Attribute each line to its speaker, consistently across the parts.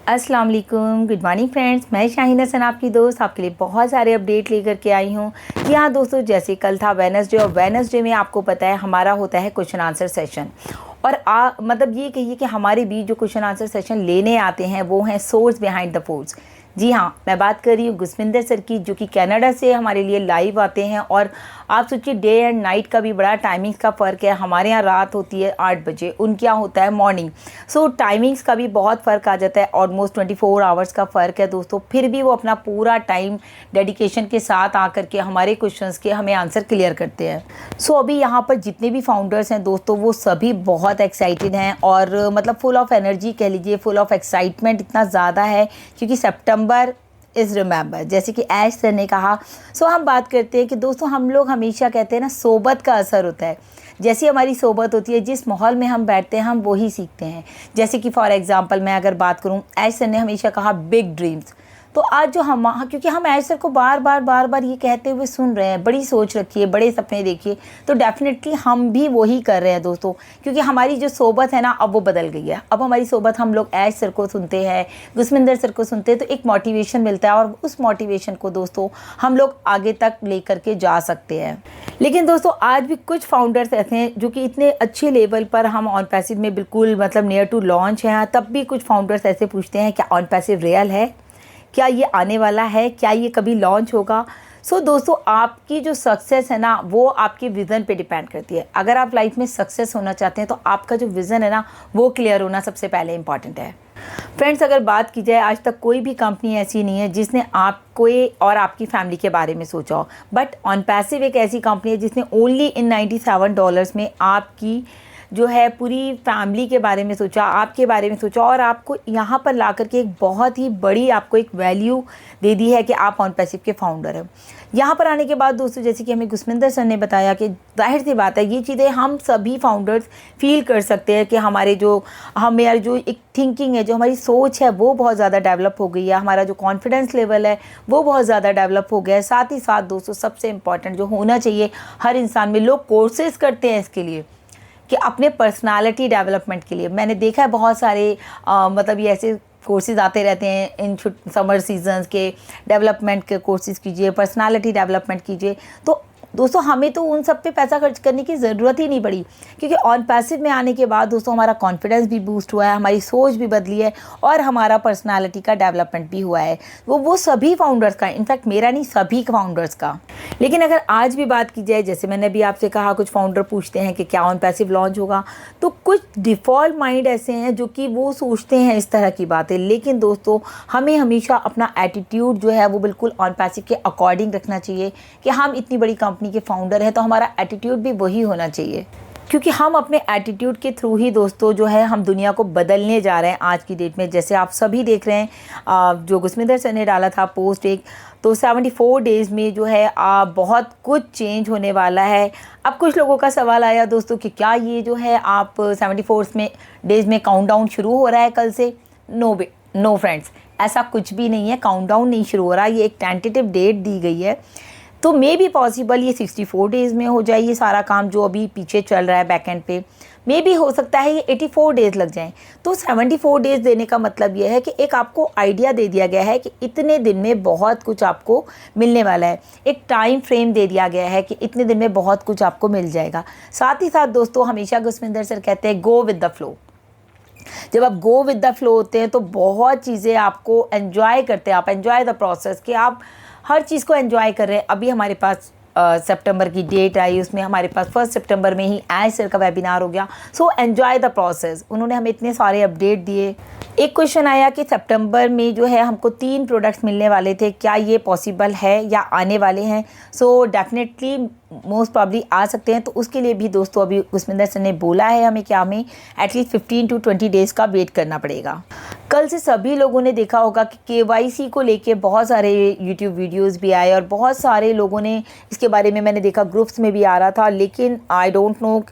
Speaker 1: अस्सलाम वालेकुम, good morning friends. मैं शाहीन हसन आपकी दोस्त आपके लिए बहुत सारे अपडेट लेकर के आई हूँ। कि हाँ दोस्तों, जैसे कल था वेडनेसडे और वेडनेसडे में आपको पता है हमारा होता है क्वेश्चन आंसर सेशन। और मतलब ये कहिए कि हमारे बीच जो क्वेश्चन आंसर सेशन लेने आते हैं वो हैं सोर्स बिहाइंड द पोस्ट। जी हाँ, मैं बात कर रही हूँ गुसमिंदर सर की, जो कि कनाडा से हमारे लिए लाइव आते हैं। और आप सोचिए, डे एंड नाइट का भी बड़ा टाइमिंग्स का फ़र्क है। हमारे यहाँ रात होती है 8 बजे, उनके यहाँ होता है मॉर्निंग। सो टाइमिंग्स का भी बहुत फ़र्क आ जाता है, ऑलमोस्ट 24 आवर्स का फ़र्क है दोस्तों। फिर भी वो अपना पूरा टाइम डेडिकेशन के साथ आकर के हमारे क्वेश्चंस के हमें आंसर क्लियर करते हैं। सो अभी यहाँ पर जितने भी फाउंडर्स हैं दोस्तों, वो सभी बहुत एक्साइटेड हैं और मतलब फुल ऑफ एनर्जी कह लीजिए, फुल ऑफ एक्साइटमेंट इतना ज़्यादा है क्योंकि सितंबर इज़ रिमेंबर, जैसे कि ऐश सर ने कहा। सो हम बात करते हैं कि दोस्तों, हम लोग हमेशा कहते हैं ना, सोबत का असर होता है। जैसी हमारी सोबत होती है, जिस माहौल में हम बैठते हैं हम वही सीखते हैं। जैसे कि फॉर एग्जांपल मैं अगर बात करूं, ऐश सर ने हमेशा कहा बिग ड्रीम्स। तो आज जो हम, क्योंकि हम ऐश सर को बार बार ये कहते हुए सुन रहे हैं, बड़ी सोच रखिए, बड़े सपने देखिए, तो डेफिनेटली हम भी वही कर रहे हैं दोस्तों। क्योंकि हमारी जो सोबत है ना, अब वो बदल गई है। अब हमारी सोबत, हम लोग ऐश सर को सुनते हैं, गुसमिंदर सर को सुनते हैं, तो एक मोटिवेशन मिलता है और उस मोटिवेशन को दोस्तों हम लोग आगे तक लेकर के जा सकते हैं। लेकिन दोस्तों, आज भी कुछ फाउंडर्स ऐसे हैं जो कि इतने अच्छे लेवल पर, हम ऑन पैसिव में बिल्कुल मतलब नियर टू लॉन्च हैं, तब भी कुछ फाउंडर्स ऐसे पूछते हैं क्या ऑन पैसिव रियल है, क्या ये आने वाला है, क्या ये कभी लॉन्च होगा। सो दोस्तों, आपकी जो सक्सेस है ना, वो आपके विज़न पे डिपेंड करती है। अगर आप लाइफ में सक्सेस होना चाहते हैं तो आपका जो विज़न है ना, वो क्लियर होना सबसे पहले इम्पॉर्टेंट है। फ्रेंड्स, अगर बात की जाए, आज तक कोई भी कंपनी ऐसी नहीं है जिसने आपको और आपकी फैमिली के बारे में सोचा हो। बट ऑन पैसिव एक ऐसी कंपनी है जिसने ओनली इन $97 में आपकी जो है पूरी फैमिली के बारे में सोचा, आपके बारे में सोचा, और आपको यहाँ पर ला करके एक बहुत ही बड़ी आपको एक वैल्यू दे दी है कि आप ऑन पैसिव के फाउंडर हैं। यहाँ पर आने के बाद दोस्तों, जैसे कि हमें गुसमिंदर सर ने बताया कि जाहिर सी बात है, ये चीज़ें हम सभी फाउंडर्स फील कर सकते हैं कि हमारे जो एक थिंकिंग है, जो हमारी सोच है, वो बहुत ज़्यादा डेवलप हो गई है। हमारा जो कॉन्फिडेंस लेवल है वो बहुत ज़्यादा डेवलप हो गया है। साथ ही साथ दोस्तों, सबसे इम्पॉर्टेंट जो होना चाहिए हर इंसान में, लोग कोर्सेज़ करते हैं इसके लिए कि अपने पर्सनालिटी डेवलपमेंट के लिए। मैंने देखा है बहुत सारे मतलब ये ऐसे कोर्सेज़ आते रहते हैं इन समर सीजन्स के, डेवलपमेंट के कोर्सेज़ कीजिए, पर्सनालिटी डेवलपमेंट कीजिए। तो दोस्तों, हमें तो उन सब पे पैसा खर्च करने की ज़रूरत ही नहीं पड़ी, क्योंकि ऑन पैसिव में आने के बाद दोस्तों हमारा कॉन्फिडेंस भी बूस्ट हुआ है, हमारी सोच भी बदली है और हमारा पर्सनालिटी का डेवलपमेंट भी हुआ है। वो सभी फाउंडर्स का, इनफैक्ट मेरा नहीं, सभी फाउंडर्स का। लेकिन अगर आज भी बात की जाए, जैसे मैंने भी आपसे कहा, कुछ फाउंडर पूछते हैं कि क्या ऑन पैसिव लॉन्च होगा, तो कुछ डिफ़ॉल्ट माइंड ऐसे हैं जो कि वो सोचते हैं इस तरह की बातें। लेकिन दोस्तों, हमें हमेशा अपना एटीट्यूड जो है वो बिल्कुल ऑन पैसिव के अकॉर्डिंग रखना चाहिए कि हम इतनी बड़ी कंपनी के फाउंडर हैं, तो हमारा एटीट्यूड भी वही होना चाहिए। क्योंकि हम अपने एटीट्यूड के थ्रू ही दोस्तों जो है हम दुनिया को बदलने जा रहे हैं आज की डेट में। जैसे आप सभी देख रहे हैं, जो गुसमिंदर सर ने डाला था पोस्ट एक, तो 74 डेज़ में जो है बहुत कुछ चेंज होने वाला है। अब कुछ लोगों का सवाल आया दोस्तों कि क्या ये जो है आप 74 डेज़ में काउंटडाउन शुरू हो रहा है कल से। नो फ्रेंड्स, ऐसा कुछ भी नहीं है, काउंटडाउन नहीं शुरू हो रहा। ये एक टेंटेटिव डेट दी गई है, तो मे बी पॉसिबल ये 64 डेज़ में हो जाए ये सारा काम जो अभी पीछे चल रहा है बैकएंड पे। मे बी हो सकता है ये 84 डेज़ लग जाएं। तो 74 डेज़ देने का मतलब ये है कि एक आपको आइडिया दे दिया गया है कि इतने दिन में बहुत कुछ आपको मिलने वाला है। एक टाइम फ्रेम दे दिया गया है कि इतने दिन में बहुत कुछ आपको मिल जाएगा। साथ ही साथ दोस्तों, हमेशा गुसमिंदर सर कहते हैं गो विद द फ्लो। जब आप गो विद द फ्लो होते हैं तो बहुत चीज़ें आपको एंजॉय करते हैं, आप एंजॉय द प्रोसेस, कि आप हर चीज़ को एंजॉय कर रहे हैं। अभी हमारे पास सितंबर की डेट आई, उसमें हमारे पास 1 सितंबर में ही ऐश सर का वेबिनार हो गया। So enjoy the process. उन्होंने हमें इतने सारे अपडेट दिए। एक क्वेश्चन आया कि सितंबर में जो है हमको 3 प्रोडक्ट्स मिलने वाले थे, क्या ये पॉसिबल है या आने वाले हैं। सो डेफिनेटली मोस्ट प्रॉब्ली आ सकते हैं। तो उसके लिए भी दोस्तों अभी गुसमिंदर सर ने बोला है हमें कि हमें एटलीस्ट 15 to 20 डेज़ का वेट करना पड़ेगा। कल से सभी लोगों ने देखा होगा कि KYC को लेके बहुत सारे यूट्यूब वीडियोस भी आए और बहुत सारे लोगों ने इसके बारे में, मैंने देखा ग्रुप्स में भी आ रहा था, लेकिन आई डोंट नो,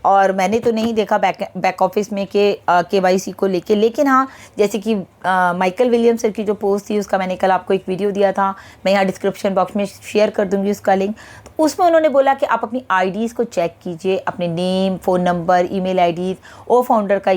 Speaker 1: और मैंने तो नहीं देखा बैक ऑफिस में कि KYC को लेके। लेकिन हाँ, जैसे कि माइकल विलियम्स सर की जो पोस्ट थी उसका मैंने कल आपको एक वीडियो दिया था, मैं यहाँ डिस्क्रिप्शन बॉक्स में शेयर कर दूँगी उसका लिंक। तो उसमें उन्होंने उन्होंने बोला कि आप अपनी आईडीज़ को चेक कीजिए, अपने name, phone number, email IDs, O founder का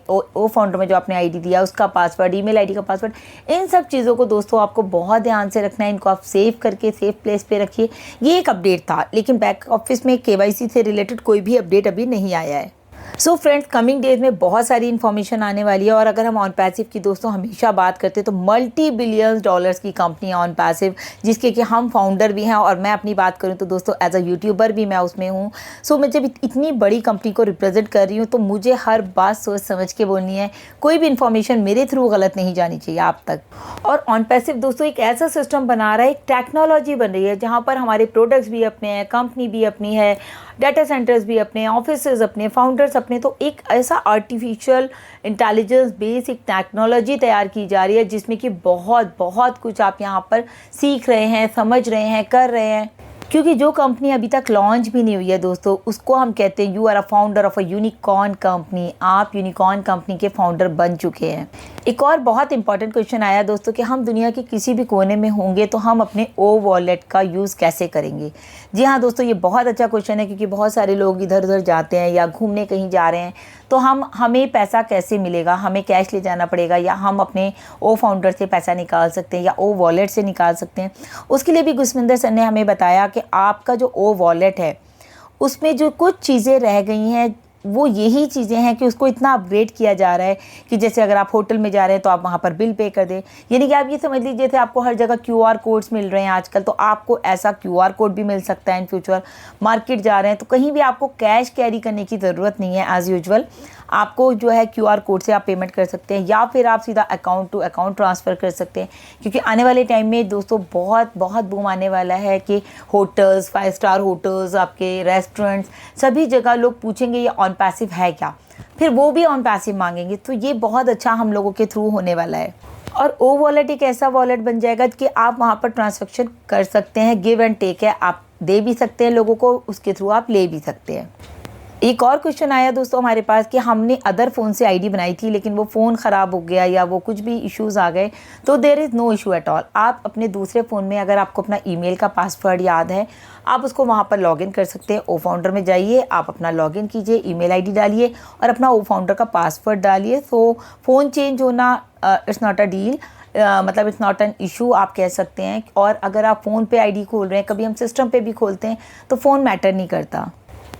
Speaker 1: ओ फाउंडर में जो आपने आईडी दिया उसका पासवर्ड, ईमेल आईडी का पासवर्ड, इन सब चीज़ों को दोस्तों आपको बहुत ध्यान से रखना है। इनको आप सेव करके सेफ प्लेस पे रखिए। ये एक अपडेट था, लेकिन बैक ऑफिस में केवाईसी से रिलेटेड कोई भी अपडेट अभी नहीं आया है। सो फ्रेंड्स, कमिंग डेज में बहुत सारी इन्फॉर्मेशन आने वाली है। और अगर हम ऑन पैसिव की दोस्तों हमेशा बात करते हैं तो मल्टी बिलियंस डॉलर्स की कंपनी है ऑन पैसिव, जिसके कि हम फाउंडर भी हैं। और मैं अपनी बात करूं तो दोस्तों एज अ यूट्यूबर भी मैं उसमें हूं। सो मैं जब इतनी बड़ी कंपनी को रिप्रेजेंट कर रही हूँ तो मुझे हर बात सोच समझ के बोलनी है। कोई भी इन्फॉर्मेशन मेरे थ्रू गलत नहीं जानी चाहिए आप तक। और ऑन पैसिव दोस्तों एक ऐसा सिस्टम बना रहा है, एक टेक्नोलॉजी बन रही है जहाँ पर हमारे प्रोडक्ट्स भी अपने हैं, कंपनी भी अपनी है, डाटा सेंटर्स भी अपने, ऑफिसेज अपने, फाउंडर्स अपने। तो एक ऐसा आर्टिफिशियल इंटेलिजेंस बेस एक टेक्नोलॉजी तैयार की जा रही है जिसमें कि बहुत बहुत कुछ आप यहाँ पर सीख रहे हैं, समझ रहे हैं, कर रहे हैं। क्योंकि जो कंपनी अभी तक लॉन्च भी नहीं हुई है दोस्तों, उसको हम कहते हैं you are a founder of a unicorn company. आप यूनिकॉर्न कंपनी के फाउंडर बन चुके हैं। एक और बहुत इंपॉर्टेंट क्वेश्चन आया दोस्तों कि हम दुनिया के किसी भी कोने में होंगे तो हम अपने ओ वॉलेट का यूज़ कैसे करेंगे। जी हाँ दोस्तों, ये बहुत अच्छा क्वेश्चन है, क्योंकि बहुत सारे लोग इधर उधर जाते हैं या घूमने कहीं जा रहे हैं तो हमें पैसा कैसे मिलेगा, हमें कैश ले जाना पड़ेगा या हम अपने ओ फाउंडर से पैसा निकाल सकते हैं या ओ वॉलेट से निकाल सकते हैं। उसके लिए भी गुसविंदर सर ने हमें बताया कि आपका जो ओ वॉलेट है उसमें जो कुछ चीज़ें रह गई हैं वो यही चीज़ें हैं कि उसको इतना अपग्रेड किया जा रहा है कि जैसे अगर आप होटल में जा रहे हैं तो आप वहाँ पर बिल पे कर दें। यानी कि आप ये समझ लीजिए जैसे आपको हर जगह क्यूआर कोड्स मिल रहे हैं आजकल, तो आपको ऐसा क्यूआर कोड भी मिल सकता है इन फ्यूचर। मार्केट जा रहे हैं तो कहीं भी आपको कैश कैरी करने की ज़रूरत नहीं है। एज़ यूजुअल आपको जो है क्यूआर कोड से आप पेमेंट कर सकते हैं या फिर आप सीधा अकाउंट टू अकाउंट ट्रांसफ़र कर सकते हैं। क्योंकि आने वाले टाइम में दोस्तों बहुत बहुत बूम आने वाला है कि होटल्स, 5 स्टार होटल्स, आपके रेस्टोरेंट्स, सभी जगह लोग पूछेंगे ये ऑन पैसिव है क्या, फिर वो भी ऑन पैसिव मांगेंगे। तो ये बहुत अच्छा हम लोगों के थ्रू होने वाला है। और ओ वॉलेट एक ऐसा वॉलेट बन जाएगा कि आप वहाँ पर ट्रांसैक्शन कर सकते हैं, गिव एंड टेक है, आप दे भी सकते हैं लोगों को, उसके थ्रू आप ले भी सकते हैं। एक और क्वेश्चन आया दोस्तों हमारे पास कि हमने अदर फ़ोन से आईडी बनाई थी लेकिन वो फ़ोन ख़राब हो गया या वो कुछ भी इश्यूज़ आ गए, तो there is no issue at all. आप अपने दूसरे फ़ोन में अगर आपको अपना ईमेल का पासवर्ड याद है, आप उसको वहाँ पर लॉगिन कर सकते हैं। ओ फाउंडर में जाइए, आप अपना लॉगिन कीजिए, ईमेल आईडी डालिए और अपना ओ फाउंडर का पासवर्ड डालिए। तो फ़ोन चेंज होना इट्स नॉट अ डील, मतलब इट्स नॉट एन इशू आप कह सकते हैं। और अगर आप फ़ोन पे आईडी खोल रहे हैं, कभी हम सिस्टम पे भी खोलते हैं, तो फ़ोन मैटर नहीं करता।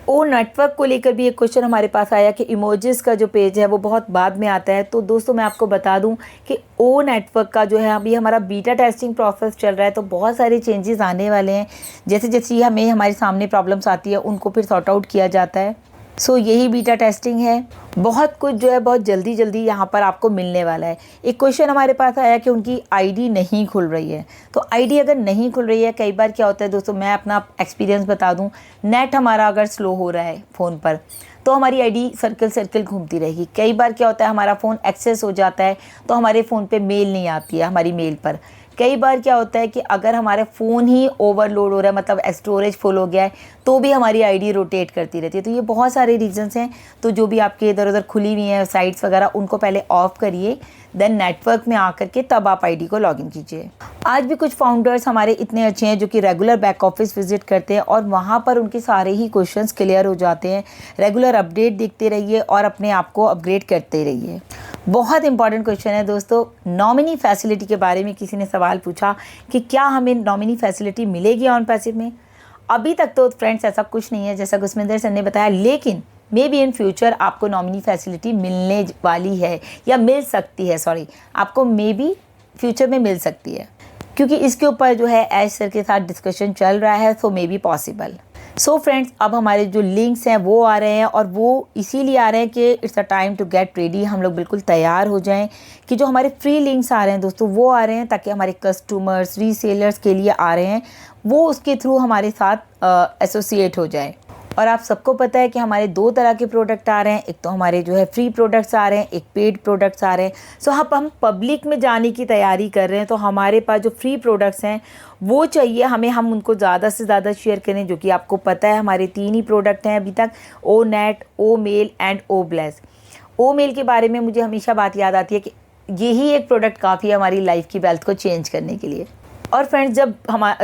Speaker 1: ओ नेटवर्क को लेकर भी एक क्वेश्चन हमारे पास आया कि इमोजीज़ का जो पेज है वो बहुत बाद में आता है। तो दोस्तों मैं आपको बता दूं कि ओ नेटवर्क का जो है अभी हमारा बीटा टेस्टिंग प्रोसेस चल रहा है, तो बहुत सारे चेंजेस आने वाले हैं। जैसे जैसे हमें हमारे सामने प्रॉब्लम्स आती है उनको फिर सॉर्ट आउट किया जाता है। सो यही बीटा टेस्टिंग है। बहुत कुछ जो है बहुत जल्दी जल्दी यहाँ पर आपको मिलने वाला है। एक क्वेश्चन हमारे पास आया कि उनकी आईडी नहीं खुल रही है। तो आईडी अगर नहीं खुल रही है, कई बार क्या होता है दोस्तों, मैं अपना एक्सपीरियंस बता दूं, नेट हमारा अगर स्लो हो रहा है फ़ोन पर तो हमारी आईडी सर्कल सर्कल घूमती रहेगी। कई बार क्या होता है हमारा फ़ोन एक्सेस हो जाता है तो हमारे फ़ोन पे मेल नहीं आती है हमारी मेल पर। कई बार क्या होता है कि अगर हमारे फ़ोन ही ओवरलोड हो रहा है, मतलब स्टोरेज फुल हो गया है, तो भी हमारी आईडी रोटेट करती रहती है। तो ये बहुत सारे रीजंस हैं। तो जो भी आपके इधर उधर खुली हुई हैं साइट्स वगैरह, उनको पहले ऑफ़ करिए, देन नेटवर्क में आकर के तब आप आईडी को लॉगिन कीजिए। आज भी कुछ फाउंडर्स हमारे इतने अच्छे हैं जो कि रेगुलर बैक ऑफिस विजिट करते हैं और वहाँ पर उनके सारे ही क्वेश्चंस क्लियर हो जाते हैं। रेगुलर अपडेट देखते रहिए और अपने आप को अपग्रेड करते रहिए। बहुत इंपॉर्टेंट क्वेश्चन है दोस्तों, नॉमिनी फैसिलिटी के बारे में किसी ने सवाल पूछा कि क्या हमें नॉमिनी फैसिलिटी मिलेगी ऑन पैसिव में। अभी तक तो फ्रेंड्स ऐसा कुछ नहीं है जैसा गुसविंदर सर ने बताया, लेकिन मे बी इन फ्यूचर आपको नॉमिनी फैसिलिटी मिलने वाली है या मिल सकती है, सॉरी, आपको मे बी फ्यूचर में मिल सकती है, क्योंकि इसके ऊपर जो है ऐश सर के साथ डिस्कशन चल रहा है। So may be possible. So friends, अब हमारे जो लिंक्स हैं वो आ रहे हैं और वो इसीलिए आ रहे हैं कि it's a time to get ready. हम लोग बिल्कुल तैयार हो जाएं कि जो हमारे फ्री लिंक्स आ रहे हैं दोस्तों वो आ रहे हैं ताकि हमारे कस्टमर्स, रीसेलर्स के लिए आ रहे हैं, वो उसके थ्रू हमारे साथ एसोसिएट हो जाएं। और आप सबको पता है कि हमारे 2 तरह के प्रोडक्ट आ रहे हैं। एक तो हमारे जो है फ्री प्रोडक्ट्स आ रहे हैं, एक पेड प्रोडक्ट्स आ रहे हैं। सो अब हम पब्लिक में जाने की तैयारी कर रहे हैं, तो हमारे पास जो फ्री प्रोडक्ट्स हैं वो चाहिए हमें, हम उनको ज़्यादा से ज़्यादा शेयर करें। जो कि आपको पता है हमारे 3 ही प्रोडक्ट हैं अभी तक, O net, O mail and O bless. O mail के बारे में मुझे हमेशा बात याद आती है कि यही एक प्रोडक्ट काफ़ी है हमारी लाइफ की वेल्थ को चेंज करने के लिए। और फ्रेंड्स जब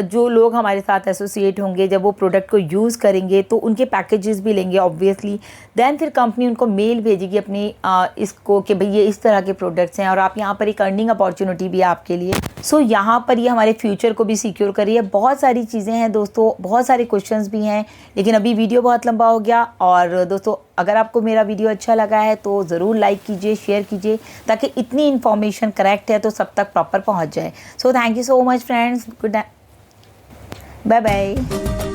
Speaker 1: जो लोग हमारे साथ एसोसिएट होंगे, जब वो प्रोडक्ट को यूज़ करेंगे तो उनके पैकेजेस भी लेंगे ऑब्वियसली, देन फिर कंपनी उनको मेल भेजेगी अपनी इसको कि भाई ये इस तरह के प्रोडक्ट्स हैं और आप यहाँ पर एक अर्निंग अपॉर्चुनिटी भी है आपके लिए। सो यहाँ पर ये हमारे फ्यूचर को भी सिक्योर करिए। बहुत सारी चीज़ें हैं दोस्तों, बहुत सारे क्वेश्चंस भी हैं, लेकिन अभी वीडियो बहुत लंबा हो गया। और दोस्तों अगर आपको मेरा वीडियो अच्छा लगा है तो ज़रूर लाइक कीजिए, शेयर कीजिए, ताकि इतनी इन्फॉर्मेशन करेक्ट है तो सब तक प्रॉपर पहुँच जाए। So thank you so much friends, good night, bye bye.